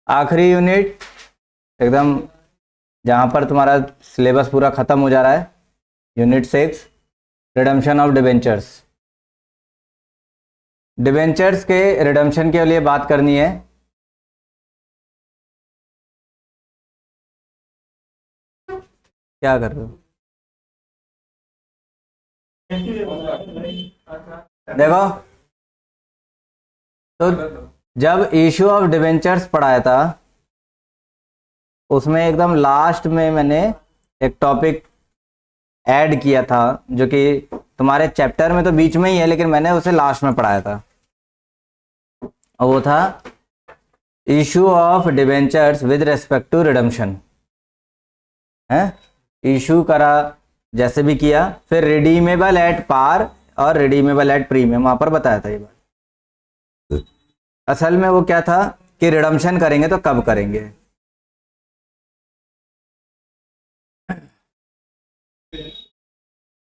आखिरी यूनिट एकदम जहाँ पर तुम्हारा सिलेबस पूरा ख़त्म हो जा रहा है, unit 6 redemption of debentures. Debentures के रिडम्पशन के लिए बात करनी है। क्या कर रहे हो? देखो तो जब इशू ऑफ डिबेंचर्स पढ़ाया था उसमें एकदम लास्ट में मैंने एक टॉपिक ऐड किया था जो कि तुम्हारे चैप्टर में तो बीच में ही है, लेकिन मैंने उसे लास्ट में पढ़ाया था, और वो था issue of debentures with respect to redemption. है इशू करा जैसे भी किया, फिर रिडीमेबल एट पार और रिडीमेबल एट प्रीमियम वहां पर बताया था ये बात। असल में वो क्या था कि रिडम्पशन करेंगे तो कब करेंगे।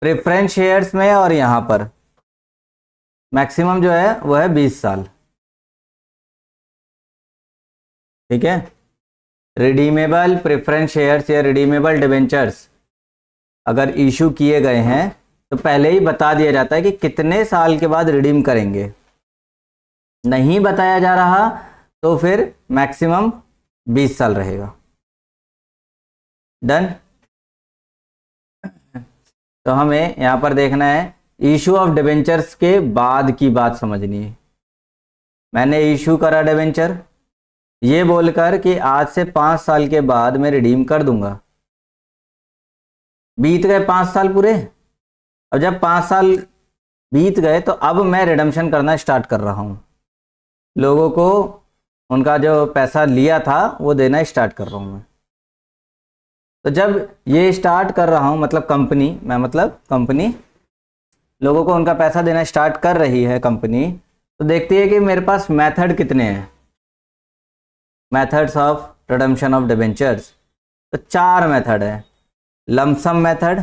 प्रेफरेंस शेयर्स में और यहाँ पर मैक्सिमम जो है वो है 20 साल। ठीक है, रिडीमेबल प्रेफरेंस शेयर्स या रिडीमेबल डिबेंचर्स अगर इशू किए गए हैं तो पहले ही बता दिया जाता है कि कितने साल के बाद रिडीम करेंगे। नहीं बताया जा रहा तो फिर मैक्सिमम 20 साल रहेगा। डन। तो हमें यहां पर देखना है इशू ऑफ डिबेंचर्स के बाद की बात समझनी है। मैंने इशू करा डिबेंचर ये बोलकर कि आज से 5 साल के बाद मैं रिडीम कर दूंगा। बीत गए 5 साल पूरे। अब जब 5 साल बीत गए तो अब मैं रिडम्पशन करना स्टार्ट कर रहा हूं, लोगों को उनका जो पैसा लिया था वो देना स्टार्ट कर रहा हूं मैं। तो जब ये स्टार्ट कर रहा हूं मतलब कंपनी लोगों को उनका पैसा देना स्टार्ट कर रही है कंपनी, तो देखती है कि मेरे पास मेथड कितने हैं, methods of redemption of debentures. तो 4 मेथड है। Lump sum method,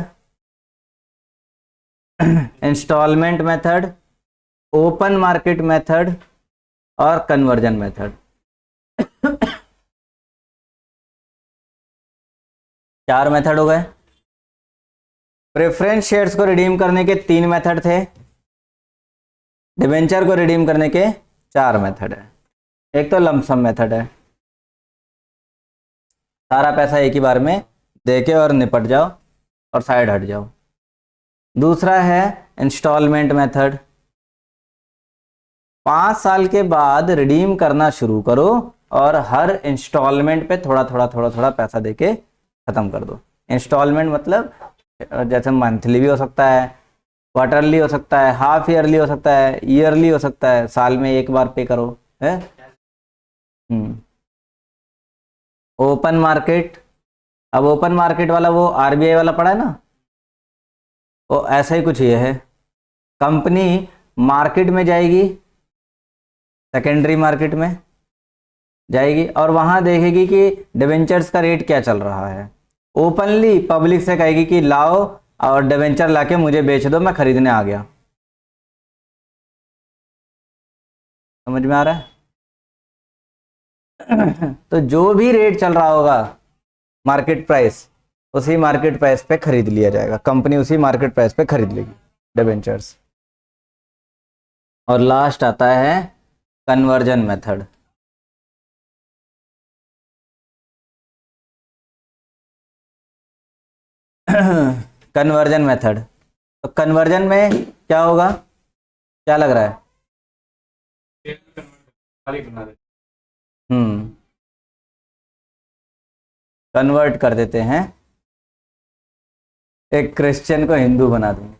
installment method, open market method और कन्वर्जन मेथड। 4 मेथड हो गए। प्रेफरेंस शेयर्स को रिडीम करने के 3 मेथड थे, डिबेंचर को रिडीम करने के 4 मेथड है। एक तो लमसम मेथड है, सारा पैसा एक ही बार में देके और निपट जाओ और साइड हट जाओ। दूसरा है इंस्टॉलमेंट मेथड, 5 साल के बाद रिडीम करना शुरू करो और हर इंस्टॉलमेंट पे थोड़ा थोड़ा पैसा देके खत्म कर दो। इंस्टॉलमेंट मतलब जैसे मंथली भी हो सकता है, क्वार्टरली हो सकता है, हाफ ईयरली हो सकता है, ईयरली हो सकता है, साल में एक बार पे करो है। ओपन मार्केट, अब ओपन मार्केट वाला वो आरबीआई वाला पड़ा है ना, वो ऐसा ही कुछ ये है। कंपनी मार्केट में जाएगी, सेकेंडरी मार्केट में जाएगी और वहां देखेगी कि डिबेंचर्स का रेट क्या चल रहा है। ओपनली पब्लिक से कहेगी कि लाओ और डिबेंचर लाके मुझे बेच दो, मैं खरीदने आ गया। समझ में आ रहा है? तो जो भी रेट चल रहा होगा मार्केट प्राइस, उसी मार्केट प्राइस पे खरीद लिया जाएगा, कंपनी उसी मार्केट प्राइस पे खरीद लेगी डिबेंचर्स। और लास्ट आता है कन्वर्जन मेथड। कन्वर्जन मेथड, तो कन्वर्जन में क्या होगा, क्या लग रहा है? कन्वर्ट कर देते हैं, एक क्रिश्चियन को हिंदू बना देंगे।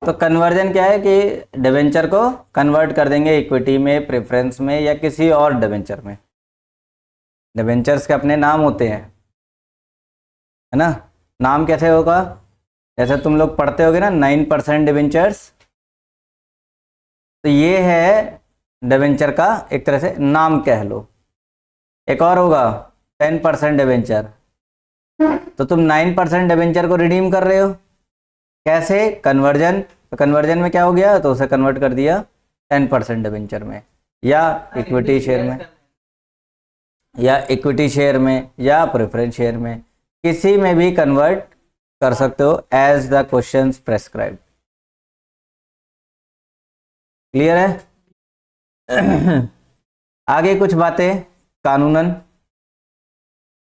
तो कन्वर्जन क्या है कि डिबेंचर को कन्वर्ट कर देंगे इक्विटी में, प्रेफरेंस में या किसी और डिबेंचर में। डिबेंचर्स के अपने नाम होते हैं, है ना। नाम कैसे होगा? जैसे तुम लोग पढ़ते होगे ना 9% डिवेंचर्स, तो ये है डिवेंचर का एक तरह से नाम कह लो। एक और होगा 10% डिवेंचर, तो तुम 9% डिवेंचर को रिडीम कर रहे हो। कैसे? कन्वर्जन। तो कन्वर्जन में क्या हो गया, तो उसे कन्वर्ट कर दिया 10% डिवेंचर में, या इक्विटी शेयर में, या इक्विटी शेयर में, या प्रेफरेंस शेयर में, किसी में भी कन्वर्ट कर सकते हो as the questions prescribe. Clear है? आगे कुछ बातें कानूनन।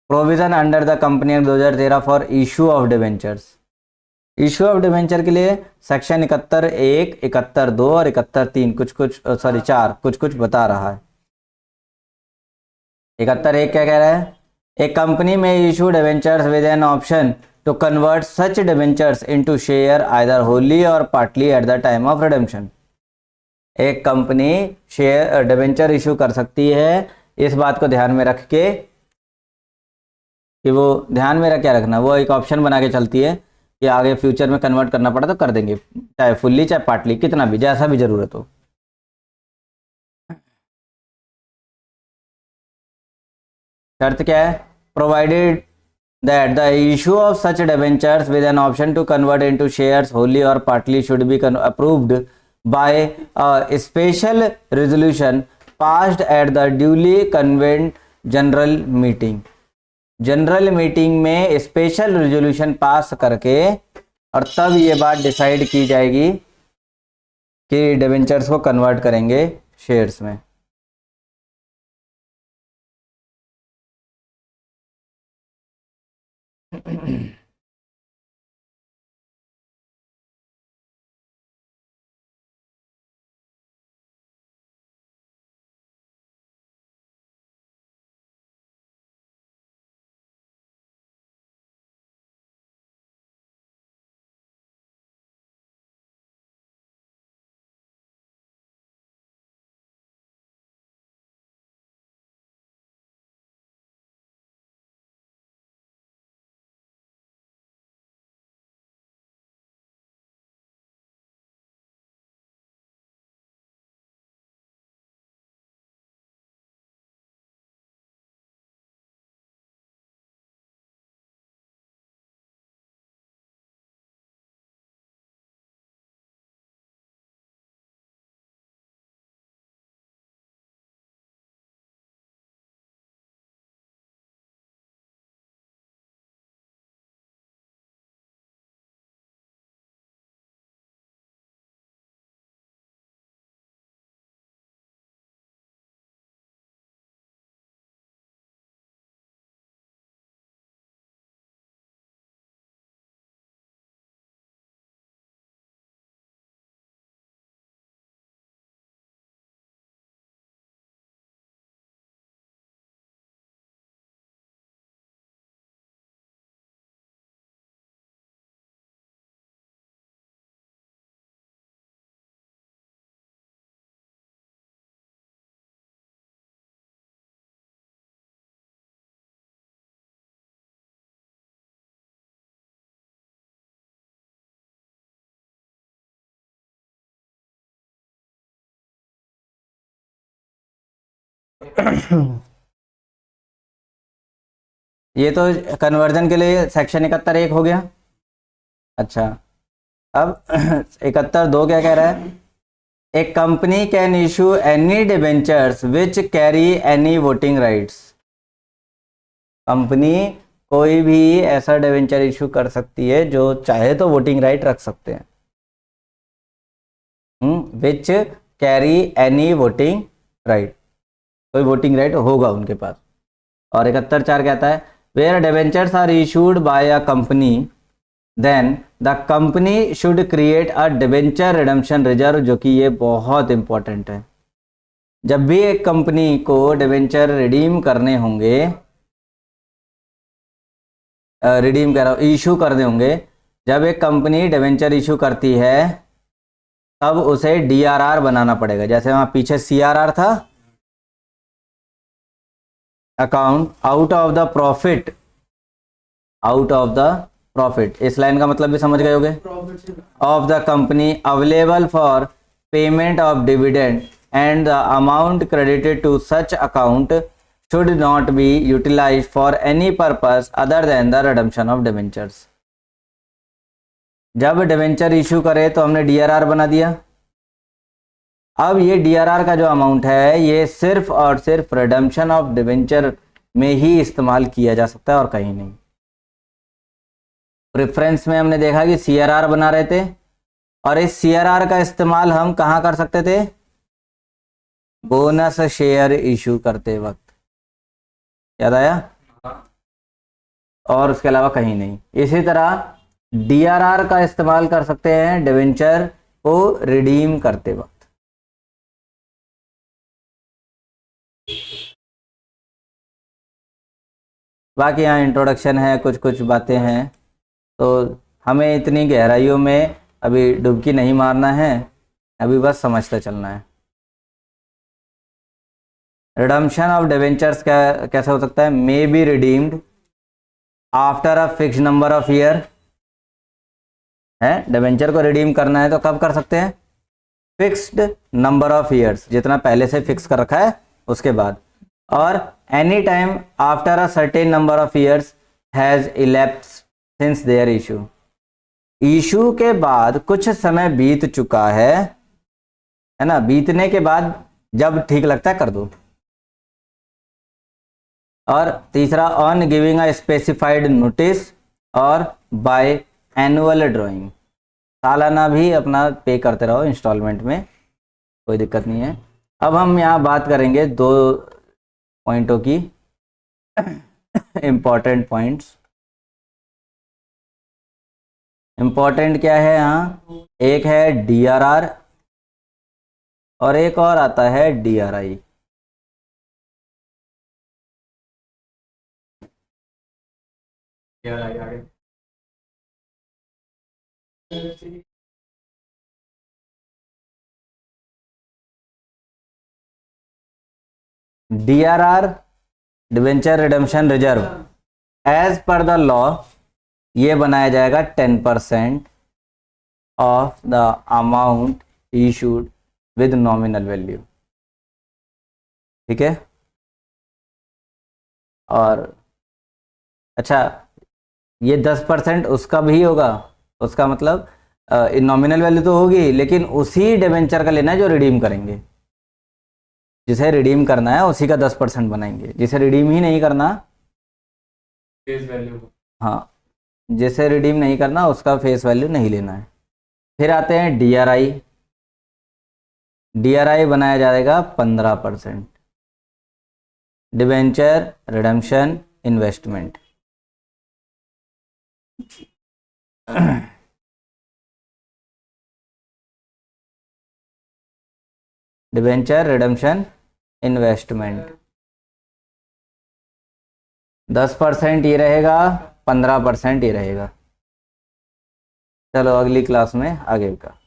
Provision under the company act 2013 for issue of debentures. Issue of debenture के लिए सेक्शन 71(1), 71(2) और 71(3) कुछ कुछ 4 कुछ कुछ बता रहा है। 71(1) क्या कह रहा है? ए कंपनी में issue debentures with an option to convert such debentures into share either wholly और partly at the time of redemption. एक कंपनी शेयर डिवेंचर इशू कर सकती है, इस बात को ध्यान में रख के कि वो ध्यान में रख, क्या रखना, वो एक ऑप्शन बना के चलती है कि आगे फ्यूचर में कन्वर्ट करना पड़ा तो कर देंगे, चाहे फुल्ली चाहे पार्टली, कितना भी, जैसा भी जरूरत हो। शर्त क्या है? Provided that the issue of such debentures with an option to convert into shares wholly और partly should be approved by a special resolution passed at the duly convened general meeting. General meeting में special resolution pass करके और तब ये बात decide की जाएगी कि डिवेंचर्स को कन्वर्ट करेंगे शेयर्स में। ये तो कन्वर्जन के लिए सेक्शन 71(1) हो गया। अच्छा, अब 71(2) क्या कह रहा है? A company can issue any debentures which carry any voting rights. Company कोई भी ऐसा डिवेंचर इशू कर सकती है जो चाहे तो वोटिंग राइट रख सकते हैं। Which carry any voting right, कोई वोटिंग राइट होगा उनके पास। और 71(4) कहता है where debentures are issued by a company then the company should create a debenture redemption reserve, जो कि ये बहुत इंपॉर्टेंट है। जब भी एक कंपनी को डिवेंचर रिडीम करने होंगे, रिडीम कह रहा हूँ, इशू करने होंगे, जब एक कंपनी डिवेंचर इशू करती है तब उसे डीआरआर बनाना पड़ेगा। जैसे वहां पीछे सीआरआर था, account out of the profit, out of the profit, इस लाइन का मतलब भी समझ गए होगे, of the company available for payment of dividend and the amount credited to such account should not be utilise for any purpose other than the redemption of debentures. जब debenture issue करे तो हमने डीआरआर बना दिया। अब ये DRR का जो अमाउंट है ये सिर्फ और सिर्फ रिडम्पशन ऑफ डिवेंचर में ही इस्तेमाल किया जा सकता है और कहीं नहीं। प्रेफरेंस में हमने देखा कि सीआरआर बना रहे थे और इस सीआरआर का इस्तेमाल हम कहाँ कर सकते थे, बोनस शेयर इशू करते वक्त, याद आया, और उसके अलावा कहीं नहीं। इसी तरह डीआरआर का इस्तेमाल कर सकते हैं डिवेंचर को रिडीम करते वक्त। बाकी यहाँ इंट्रोडक्शन है, कुछ कुछ बातें हैं, तो हमें इतनी गहराइयों में अभी डुबकी नहीं मारना है, अभी बस समझते चलना है। रिडम्पशन ऑफ डिवेंचर्स कैसे हो सकता है, may be redeemed after a fix number of year है। डिवेंचर को रिडीम करना है तो कब कर सकते हैं, फिक्स्ड नंबर ऑफ ईयर्स, जितना पहले से फिक्स कर रखा है उसके बाद, और any time after a certain number of years has elapsed since there issue. Issue के बाद कुछ समय बीत चुका है ना, बीतने के बाद जब ठीक लगता है कर दो। और तीसरा, on giving a specified notice और बाय एनुअल ड्राइंग, सालाना भी अपना पे करते रहो इंस्टॉलमेंट में, कोई दिक्कत नहीं है। अब हम यहाँ बात करेंगे दो पॉइंटों की, इंपॉर्टेंट पॉइंट्स। इंपॉर्टेंट क्या है यहाँ, एक है डीआरआर और एक और आता है DRI. DRR, debenture redemption reserve, as per the law ये बनाया जाएगा 10% of the amount issued with nominal value, ठीक है। और अच्छा, ये 10% उसका भी होगा, उसका मतलब नॉमिनल वैल्यू तो होगी लेकिन उसी डिवेंचर का लेना है जो रिडीम करेंगे, जिसे रिडीम करना है उसी का 10% बनाएंगे, जिसे रिडीम ही नहीं करना, फेस वैल्यू, हाँ, जिसे रिडीम नहीं करना उसका फेस वैल्यू नहीं लेना है। फिर आते हैं डीआरआई। डीआरआई बनाया जाएगा 15%, debenture redemption investment. Debenture redemption investment 10% ये रहेगा, 15% ये रहेगा। चलो अगली क्लास में आगे का।